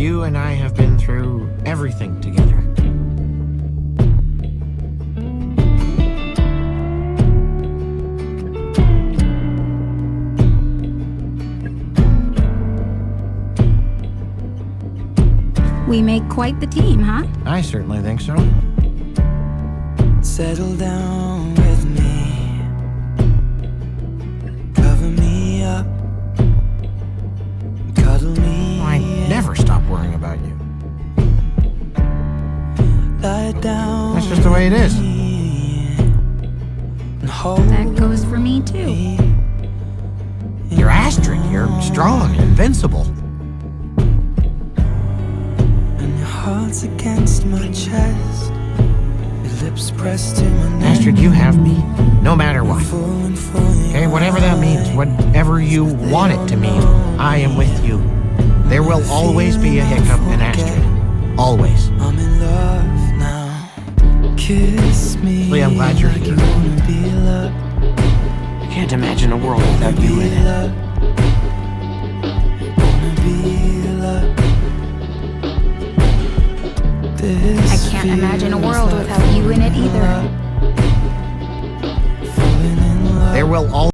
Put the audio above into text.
You and I have been through everything together. We make quite the team, huh? I certainly think so. Settle down with me, cover me up, cuddle me. I never stop worrying about you. Lie down. That's just the way it is. And hold That goes for me, too. You're Astrid. You're strong and invincible. and your heart's against my chest. Your lips pressed to my neck. Astrid, you have me, no matter what. Falling for you. Okay, whatever that means, whatever you want it to mean, I am with you. There will always be a Hiccup and Astrid. Always. I'm in love now. Kiss me. Lee, I'm glad you're like here. You wanna be loved. I can't imagine a world without you in it. Wanna be loved. I can't imagine a world without you in it either. There will always